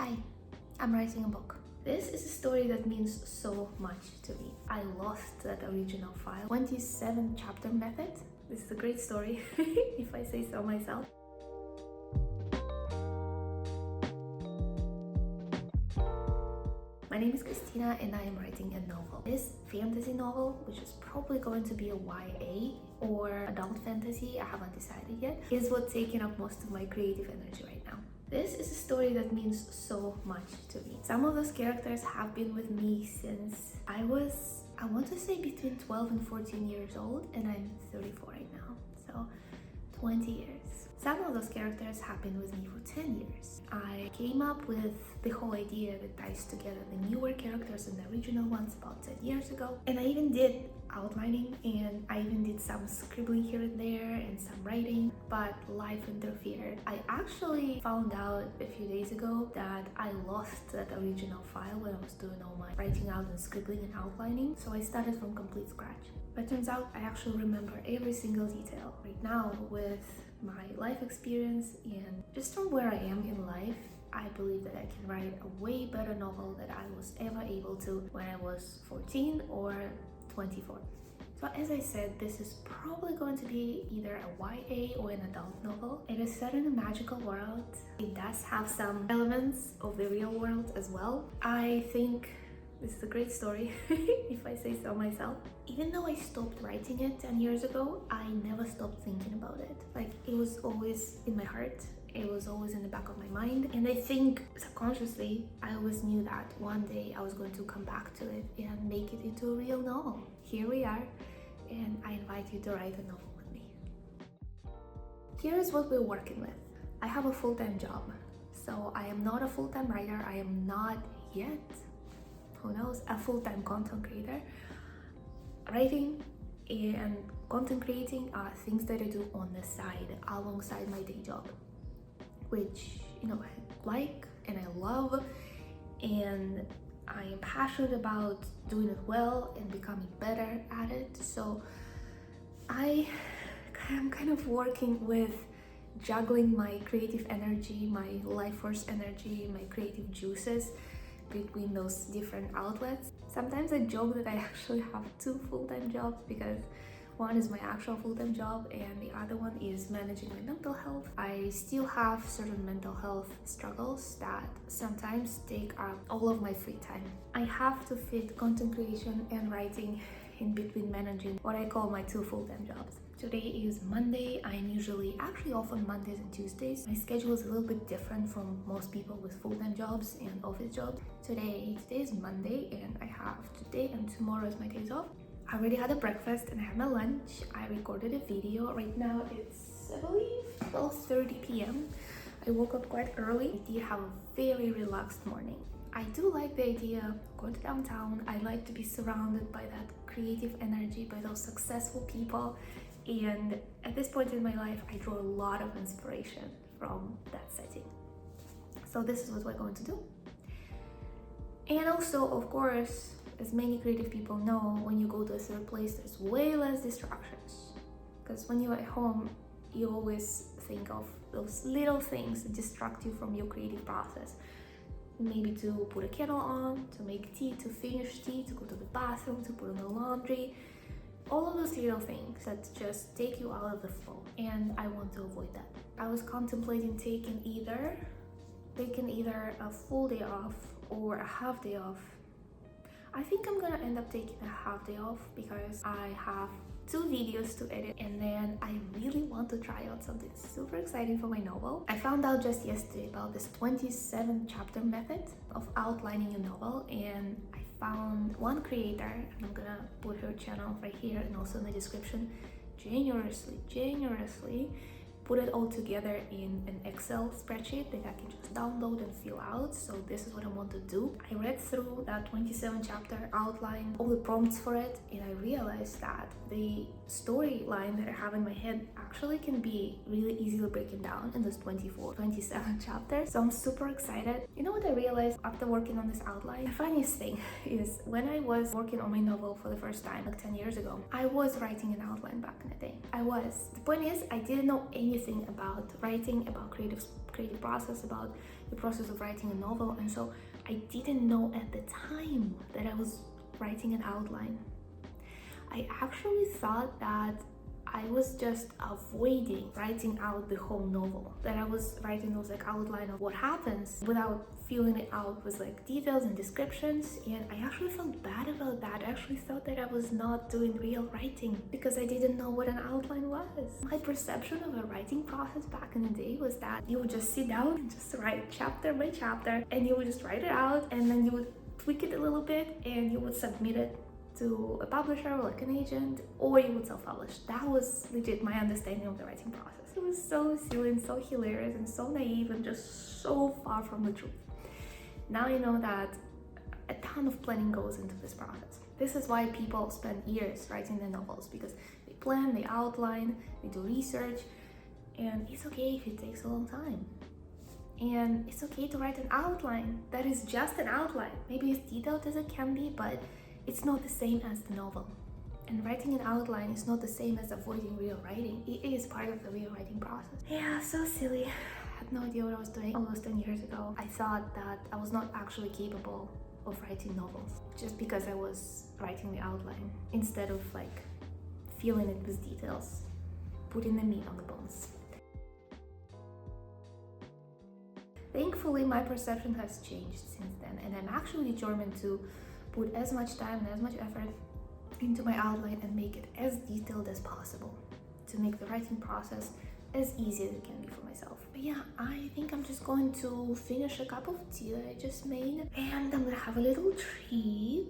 Hi, I'm writing a book. This is a story that means so much to me. I lost that original file. 27 chapter method. This is a great story, if I say so myself. My name is Christina and I am writing a novel. This fantasy novel, which is probably going to be a YA or adult fantasy, I haven't decided yet, is what's taking up most of my creative energy right now. This is a story that means so much to me. Some of those characters have been with me since I want to say between 12 and 14 years old, and I'm 34 right now, so 20 years. Some of those characters have been with me for 10 years. I came up with the whole idea that ties together the newer characters and the original ones about 10 years ago. And I even did outlining, and I even did some scribbling here and there and some writing, but life interfered. I actually found out a few days ago that I lost that original file when I was doing all my writing out and scribbling and outlining, so I started from complete scratch. But turns out I actually remember every single detail. Right now, with my life experience and just from where I am in life, I believe that I can write a way better novel than I was ever able to when I was 14 or 24. So as I said, this is probably going to be either a YA or an adult novel. It is set in a magical world. It does have some elements of the real world as well. I think this is a great story, if I say so myself. Even though I stopped writing it 10 years ago, I never stopped thinking about it. Like, it was always in my heart. It was always in the back of my mind. And I think subconsciously, I always knew that one day I was going to come back to it and make it into a real novel. Here we are, and I invite you to write a novel with me. Here is what we're working with. I have a full-time job, so I am not a full-time writer. I am not yet, who knows, a full-time content creator. Writing and content creating are things that I do on the side alongside my day job, which, you know, I like and I love, and I am passionate about doing it well and becoming better at it. So I am kind of working with juggling my creative energy, my life force energy, my creative juices between those different outlets. Sometimes I joke that I actually have two full-time jobs, because one is my actual full-time job and the other one is managing my mental health. I still have certain mental health struggles that sometimes take up all of my free time. I have to fit content creation and writing in between managing what I call my two full-time jobs. Today is Monday. I'm usually actually off on Mondays and Tuesdays. My schedule is a little bit different from most people with full-time jobs and office jobs. Today is Monday, and I have today and tomorrow as my days off. I already had a breakfast and I had my lunch. I recorded a video. Right now it's, I believe, 12:30 p.m. I woke up quite early. I did have a very relaxed morning. I do like the idea of going to downtown. I like to be surrounded by that creative energy, by those successful people. And at this point in my life, I draw a lot of inspiration from that setting. So this is what we're going to do. And also, of course, as many creative people know, when you go to a third place, there's way less distractions. Because when you're at home, you always think of those little things that distract you from your creative process. Maybe to put a kettle on, to make tea, to finish tea, to go to the bathroom, to put on the laundry. All of those little things that just take you out of the flow. And I want to avoid that. I was contemplating taking either a full day off or a half day off. I think I'm gonna end up taking a half day off because I have 2 videos to edit, and then I really want to try out something super exciting for my novel. I found out just yesterday about this 27 chapter method of outlining a novel, and I found one creator, and I'm gonna put her channel right here and also in the description, generously put it all together in an Excel spreadsheet that I can just download and fill out. So this is what I want to do. I read through that 27 chapter outline, all the prompts for it, and I realized that the storyline that I have in my head actually can be really easily broken down in those 27 chapters. So I'm super excited. You know what I realized after working on this outline? The funniest thing is when I was working on my novel for the first time, like 10 years ago, I was writing an outline back in the day. The point is, I didn't know anything about writing, about creative process, about the process of writing a novel. And so I didn't know at the time that I was writing an outline. I actually thought that I was just avoiding writing out the whole novel, that I was writing those like outline of what happens without filling it out with like details and descriptions. And I actually felt bad about that. I actually thought that I was not doing real writing because I didn't know what an outline was. My perception of a writing process back in the day was that you would just sit down and just write chapter by chapter, and you would just write it out, and then you would tweak it a little bit and you would submit it to a publisher or like an agent, or you would self-publish. That was legit my understanding of the writing process. It was so silly and so hilarious and so naive and just so far from the truth. Now I know that a ton of planning goes into this process. This is why people spend years writing their novels, because they plan, they outline, they do research, and it's okay if it takes a long time. And it's okay to write an outline that is just an outline, maybe as detailed as it can be, but it's not the same as the novel. And writing an outline is not the same as avoiding real writing. It is part of the real writing process. Yeah, so silly. I had no idea what I was doing almost 10 years ago. I thought that I was not actually capable of writing novels just because I was writing the outline instead of like filling it with details, putting the meat on the bones. Thankfully, my perception has changed since then, and I'm actually determined to put as much time and as much effort into my outline and make it as detailed as possible to make the writing process as easy as it can be for myself. But yeah, I think I'm just going to finish a cup of tea that I just made, and I'm gonna have a little treat.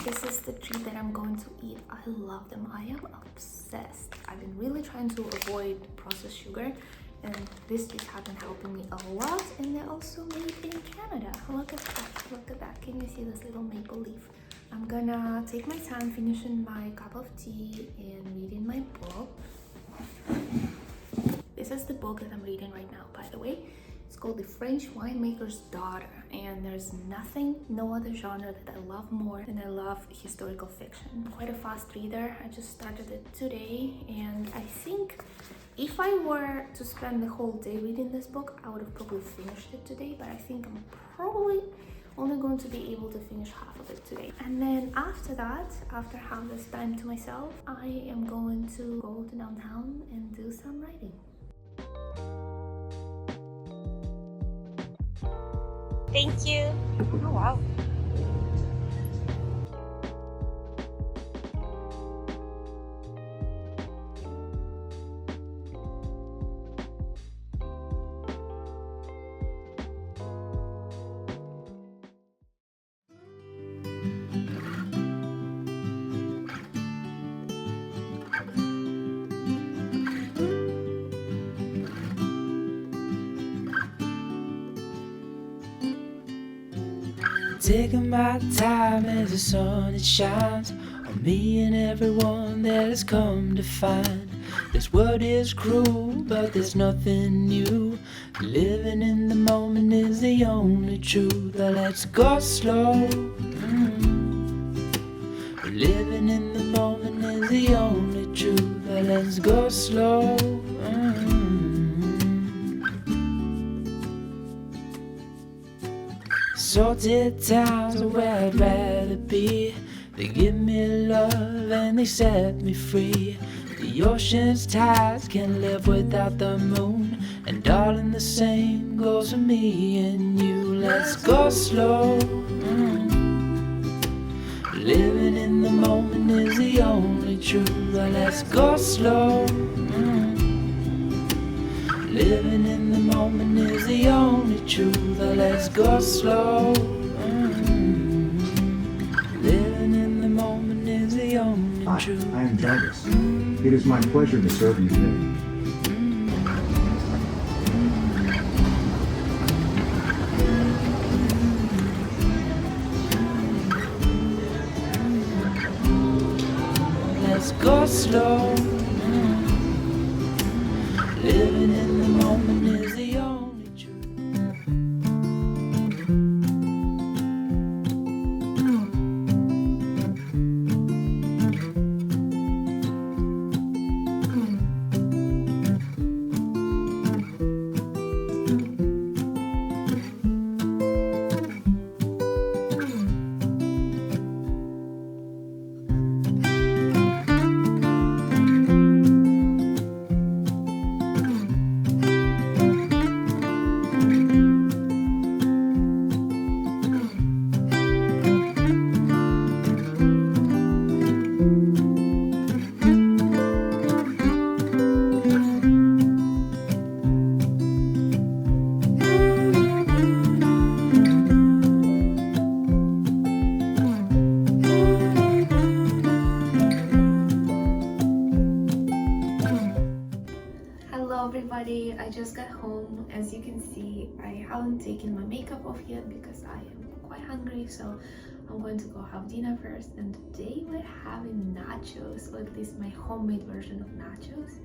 This is the treat that I'm going to eat. I love them. I am obsessed. I've been really trying to avoid processed sugar, and this treat has been helping me a lot. And they're also made in Canada. Look at that, look at that. Can you see this little maple leaf? I'm gonna take my time finishing my cup of tea and reading my book. This is the book that I'm reading right now, by the way. It's called The French Winemaker's Daughter, and there's no other genre that I love more than I love historical fiction. I'm quite a fast reader. I just started it today, and I think if I were to spend the whole day reading this book, I would have probably finished it today, but I think I'm probably only going to be able to finish half of it today. And then after that, after I have this time to myself, I am going to go to downtown and do some writing. Thank you. Oh wow. Taking my time as the sun it shines on me and everyone that has come to find this world is cruel, but there's nothing new. Living in the moment is the only truth. But let's go slow. Living in the moment is the only truth. But let's go slow. Salted towns are where I'd rather be. They give me love and they set me free. The ocean's tides can't live without the moon. And darling, the same goes for me and you. Let's go slow. Living in the moment is the only truth. Let's go slow. Living in the moment is the only truth. Let's go slow. Living in the moment is the only truth. Hi, I am Jarvis. It is my pleasure to serve you today. Let's go slow. Living in the moment is the only truth. Hey, I just got home. As you can see, I haven't taken my makeup off yet because I am quite hungry, so I'm going to go have dinner first. And today we're having nachos, or at least my homemade version of nachos.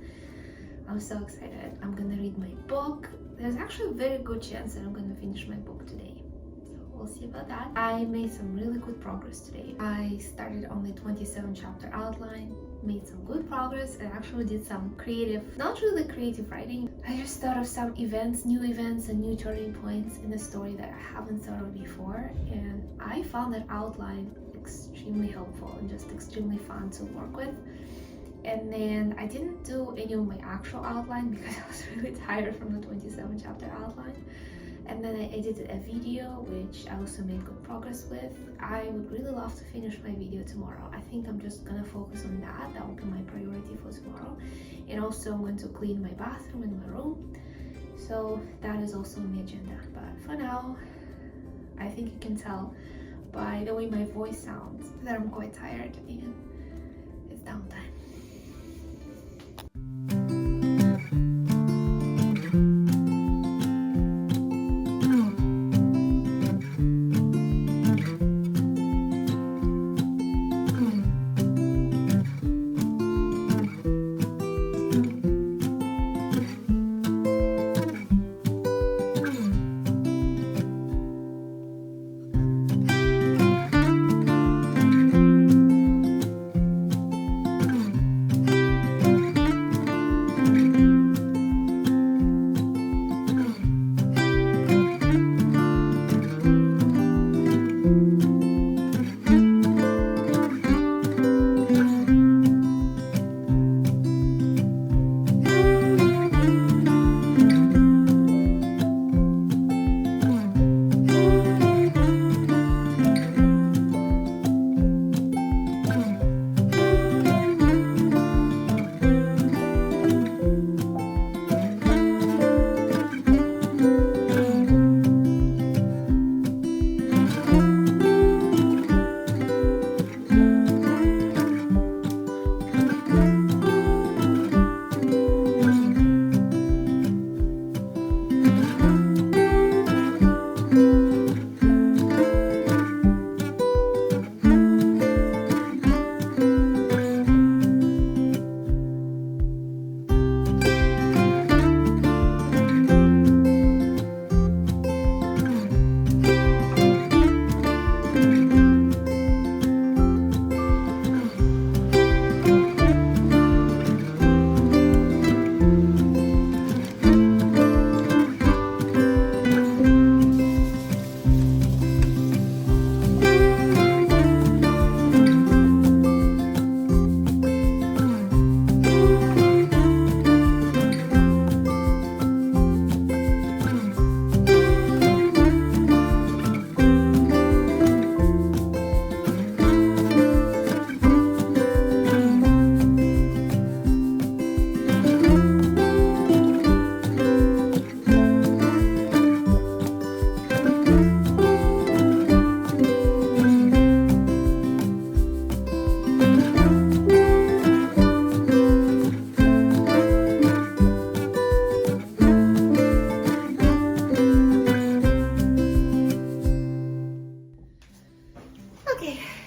I'm so excited. I'm gonna read my book. There's actually a very good chance that I'm gonna finish my book today. So we'll see about that. I made some really good progress today. I started on the 27 chapter outline, made some good progress. I actually did some creative, not really creative writing. I just thought of some events, new events and new turning points in the story that I haven't thought of before. And I found that outline extremely helpful and just extremely fun to work with. And then I didn't do any of my actual outline because I was really tired from the 27 chapter outline. And then I edited a video, which I also made good progress with. I would really love to finish my video tomorrow. I think I'm just gonna focus on that. That will be my priority for tomorrow. And also I'm going to clean my bathroom and my room. So that is also on the agenda. But for now, I think you can tell by the way my voice sounds that I'm quite tired and it's downtime.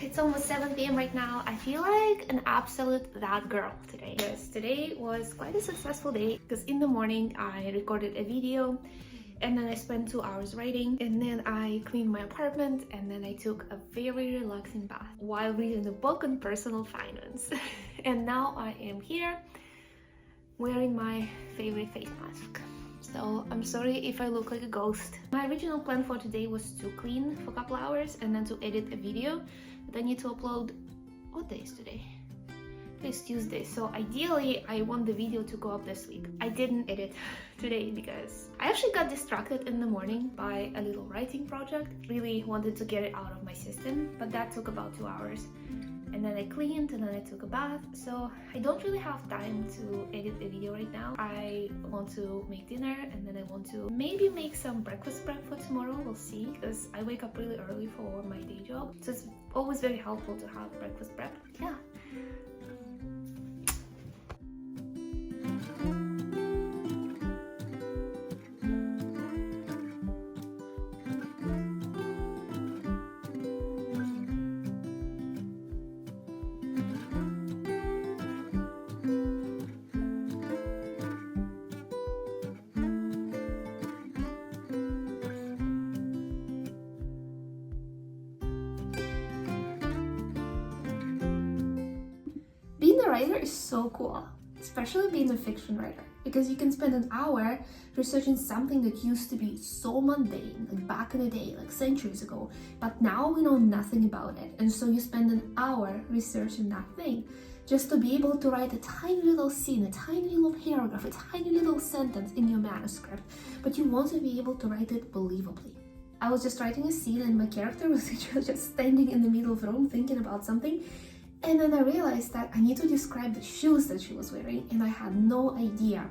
It's almost 7 p.m. right now. I feel like an absolute that girl today. Yes, today was quite a successful day because in the morning I recorded a video and then I spent 2 hours writing, and then I cleaned my apartment, and then I took a very relaxing bath while reading a book on personal finance. And now I am here wearing my favorite face mask. So I'm sorry if I look like a ghost. My original plan for today was to clean for a couple hours and then to edit a video that I need to upload. What day is today? It's Tuesday, so ideally I want the video to go up this week. I didn't edit today because I actually got distracted in the morning by a little writing project. Really wanted to get it out of my system, but that took about 2 hours. And then I cleaned and then I took a bath, so I don't really have time to edit a video right now. I want to make dinner and then I want to maybe make some breakfast prep for tomorrow. We'll see, because I wake up really early for my day job, so it's always very helpful to have breakfast prep. Yeah. a writer is so cool, especially being a fiction writer, because you can spend an hour researching something that used to be so mundane, like back in the day, like centuries ago, but now we know nothing about it. And so you spend an hour researching that thing just to be able to write a tiny little scene, a tiny little paragraph, a tiny little sentence in your manuscript, but you want to be able to write it believably. I was just writing a scene and my character was literally just standing in the middle of the room thinking about something, and then I realized that I need to describe the shoes that she was wearing, and I had no idea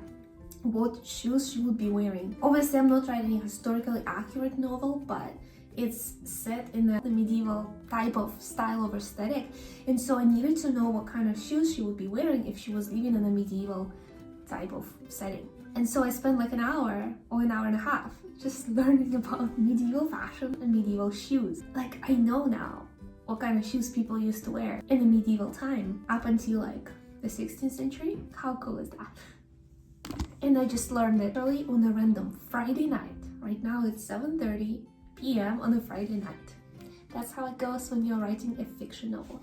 what shoes she would be wearing. Obviously, I'm not writing a historically accurate novel, but it's set in the medieval type of style of aesthetic, and so I needed to know what kind of shoes she would be wearing if she was living in a medieval type of setting. And so I spent like an hour or an hour and a half just learning about medieval fashion and medieval shoes. Like, I know now what kind of shoes people used to wear in the medieval time up until like the 16th century. How cool is that? And I just learned it early on a random Friday night. Right now it's 7:30 p.m. on a Friday night. That's how it goes when you're writing a fiction novel.